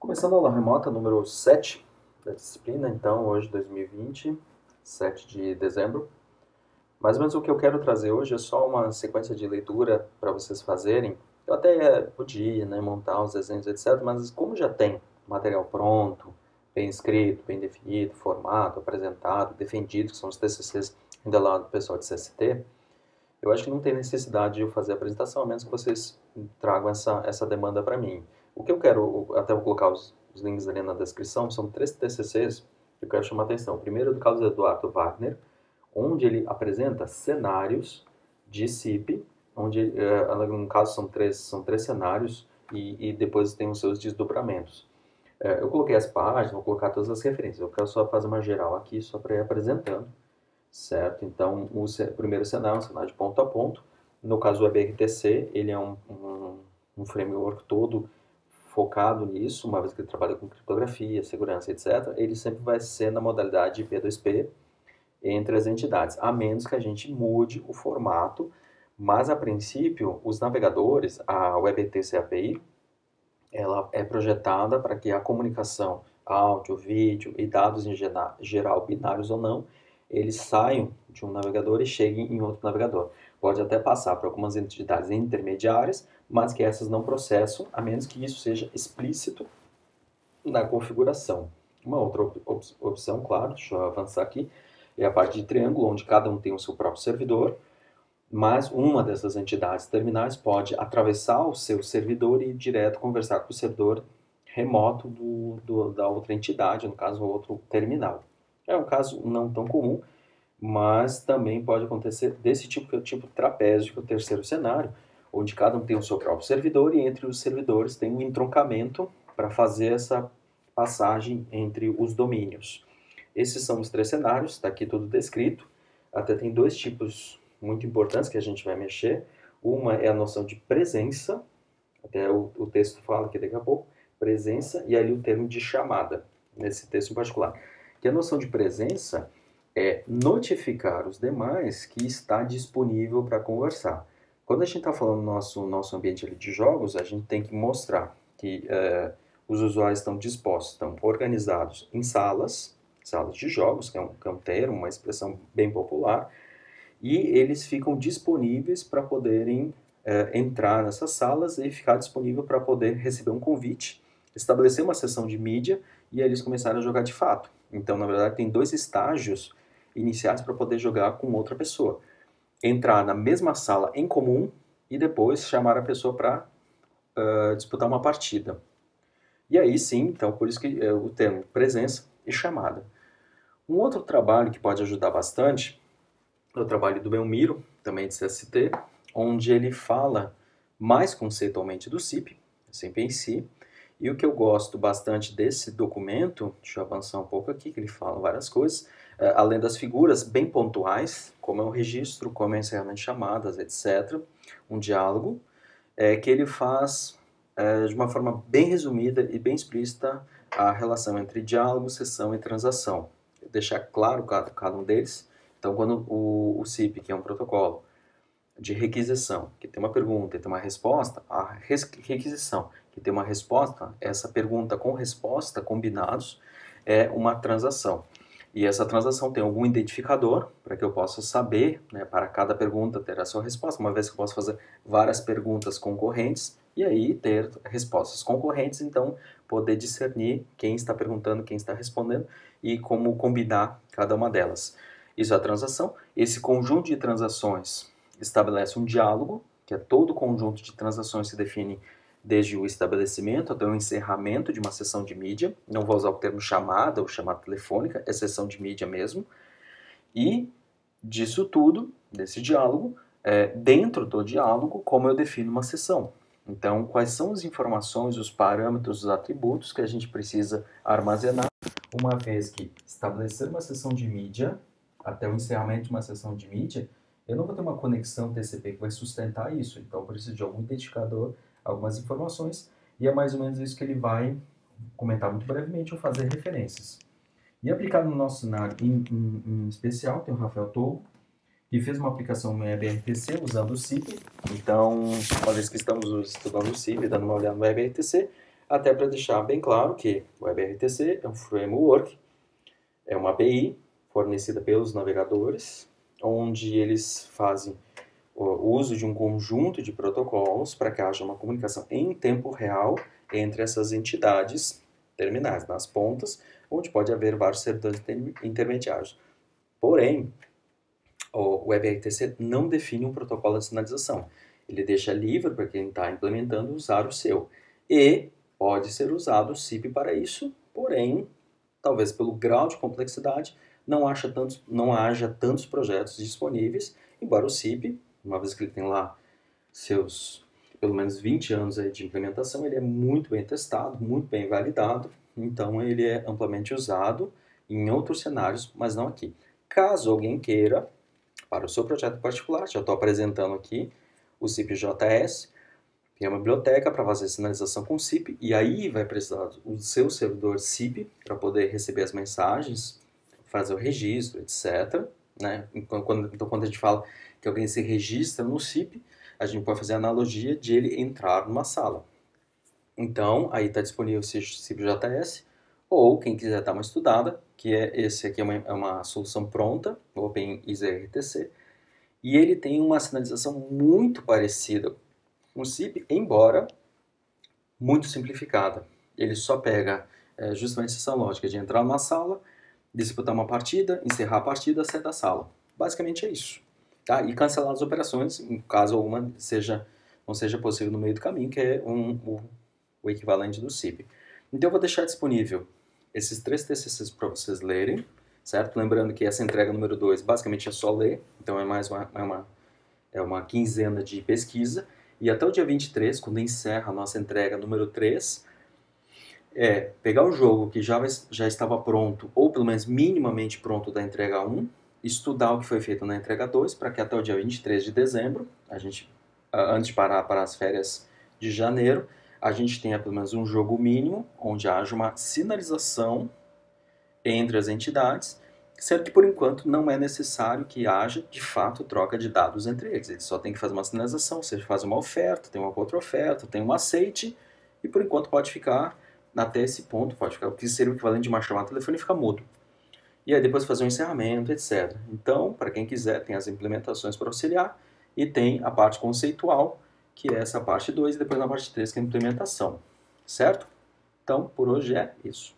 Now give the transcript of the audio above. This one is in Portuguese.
Começando a aula remota número 7 da disciplina, então, hoje, 2020, 7 de dezembro. Mais ou menos o que eu quero trazer hoje é só uma sequência de leitura para vocês fazerem. Eu até podia, né, montar os desenhos, etc., mas como já tem material pronto, bem escrito, bem definido, formado, apresentado, defendido, que são os TCCs ainda lá do pessoal de CST, eu acho que não tem necessidade de eu fazer a apresentação, a menos que vocês tragam essa demanda para mim. O que eu quero, até vou colocar os links ali na descrição, são 3 TCCs que eu quero chamar a atenção. O primeiro é do Carlos Eduardo Wagner, onde ele apresenta cenários de CIP, onde, no caso, são três cenários e depois tem os seus desdobramentos. Eu coloquei as páginas, vou colocar todas as referências, eu quero só fazer uma geral aqui, só para ir apresentando, certo? Então, o primeiro cenário é um cenário de ponto a ponto. No caso do WebRTC, ele é um framework todo focado nisso, uma vez que ele trabalha com criptografia, segurança, etc. Ele sempre vai ser na modalidade P2P entre as entidades, a menos que a gente mude o formato, mas a princípio, os navegadores, a WebRTC API, ela é projetada para que a comunicação, áudio, vídeo e dados em geral, binários ou não, eles saiam de um navegador e cheguem em outro navegador. Pode até passar por algumas entidades intermediárias, mas que essas não processam, a menos que isso seja explícito na configuração. Uma outra opção, claro, deixa eu avançar aqui, é a parte de triângulo, onde cada um tem o seu próprio servidor, mas uma dessas entidades terminais pode atravessar o seu servidor e ir direto conversar com o servidor remoto da outra entidade, no caso, o outro terminal. É um caso não tão comum, mas também pode acontecer desse tipo, que é o tipo trapézio, que é o terceiro cenário, onde cada um tem o seu próprio servidor e entre os servidores tem um entroncamento para fazer essa passagem entre os domínios. Esses são os 3 cenários, está aqui tudo descrito. Até tem 2 tipos muito importantes que a gente vai mexer. Uma é a noção de presença, até o texto fala aqui daqui a pouco, presença, e ali o termo de chamada, nesse texto em particular. Que a noção de presença é notificar os demais que está disponível para conversar. Quando a gente está falando no nosso ambiente ali de jogos, a gente tem que mostrar que os usuários estão dispostos, estão organizados em salas de jogos, que é um termo, uma expressão bem popular, e eles ficam disponíveis para poderem entrar nessas salas e ficar disponível para poder receber um convite, estabelecer uma sessão de mídia e aí eles começaram a jogar de fato. Então, na verdade, tem 2 estágios iniciais para poder jogar com outra pessoa. Entrar na mesma sala em comum e depois chamar a pessoa para disputar uma partida. E aí sim, então, por isso que o termo presença e chamada. Um outro trabalho que pode ajudar bastante é o trabalho do Belmiro, também de CST, onde ele fala mais conceitualmente do CIP em si, e o que eu gosto bastante desse documento, deixa eu avançar um pouco aqui, que ele fala várias coisas, além das figuras bem pontuais, como é o registro, como é o encerramento de chamadas, etc., um diálogo, que ele faz de uma forma bem resumida e bem explícita a relação entre diálogo, sessão e transação. Deixar claro cada um deles. Então, quando o CIP, que é um protocolo de requisição, que tem uma pergunta e tem uma resposta, a requisição, que tem uma resposta, essa pergunta com resposta combinados é uma transação. E essa transação tem algum identificador para que eu possa saber, né, para cada pergunta ter a sua resposta, uma vez que eu posso fazer várias perguntas concorrentes e aí ter respostas concorrentes, então poder discernir quem está perguntando, quem está respondendo e como combinar cada uma delas. Isso é a transação. Esse conjunto de transações estabelece um diálogo, que é todo o conjunto de transações que se define desde o estabelecimento até o encerramento de uma sessão de mídia. Não vou usar o termo chamada ou chamada telefônica, é sessão de mídia mesmo. E disso tudo, desse diálogo, dentro do diálogo, como eu defino uma sessão. Então, quais são as informações, os parâmetros, os atributos que a gente precisa armazenar, uma vez que estabelecer uma sessão de mídia, até o encerramento de uma sessão de mídia, eu não vou ter uma conexão TCP que vai sustentar isso. Então, eu preciso de algum identificador, algumas informações, e é mais ou menos isso que ele vai comentar muito brevemente ou fazer referências. E aplicado no nosso cenário em especial, tem o Rafael Tolbo, que fez uma aplicação no WebRTC usando o CIP. Então, uma vez que estamos estudando o CIP, dando uma olhada no WebRTC, até para deixar bem claro que o WebRTC é um framework, é uma API fornecida pelos navegadores, onde eles fazem o uso de um conjunto de protocolos para que haja uma comunicação em tempo real entre essas entidades terminais, nas pontas, onde pode haver vários servidores intermediários. Porém, o WebRTC não define um protocolo de sinalização. Ele deixa livre para quem está implementando usar o seu. E pode ser usado o SIP para isso, porém, talvez pelo grau de complexidade, não haja tantos projetos disponíveis, embora o SIP, uma vez que ele tem lá seus pelo menos 20 anos aí de implementação, ele é muito bem testado, muito bem validado, então ele é amplamente usado em outros cenários, mas não aqui. Caso alguém queira, para o seu projeto particular, já estou apresentando aqui o SIP-JS, que é uma biblioteca para fazer sinalização com SIP, e aí vai precisar do seu servidor SIP para poder receber as mensagens, fazer o registro, etc. Né? Então, quando a gente fala que alguém se registra no SIP, a gente pode fazer a analogia de ele entrar numa sala. Então, aí está disponível o SIP-JS, ou quem quiser dar uma estudada, que esse aqui é uma solução pronta, o OpenEasyRTC, e ele tem uma sinalização muito parecida com o SIP, embora muito simplificada. Ele só pega justamente essa lógica de entrar numa sala, disputar uma partida, encerrar a partida, sair da sala. Basicamente é isso. Tá? E cancelar as operações, em caso alguma não seja possível no meio do caminho, que é o equivalente do SIP. Então eu vou deixar disponível esses 3 TCCs para vocês lerem, certo? Lembrando que essa entrega número 2 basicamente é só ler, então é mais uma quinzena de pesquisa. E até o dia 23, quando encerra a nossa entrega número 3, pegar o jogo que já estava pronto, ou pelo menos minimamente pronto da entrega 1, estudar o que foi feito na entrega 2, para que até o dia 23 de dezembro, antes de parar para as férias de janeiro, a gente tenha pelo menos um jogo mínimo, onde haja uma sinalização entre as entidades, sendo que por enquanto não é necessário que haja de fato troca de dados entre eles. Ele só tem que fazer uma sinalização, você faz uma oferta, tem uma contra-oferta, tem um aceite, e por enquanto pode ficar, até esse ponto, pode ficar o que seria o equivalente de uma chamada telefônica, fica mudo. E aí depois fazer um encerramento, etc. Então, para quem quiser, tem as implementações para auxiliar, e tem a parte conceitual, que é essa parte 2, e depois na parte 3, que é a implementação. Certo? Então, por hoje é isso.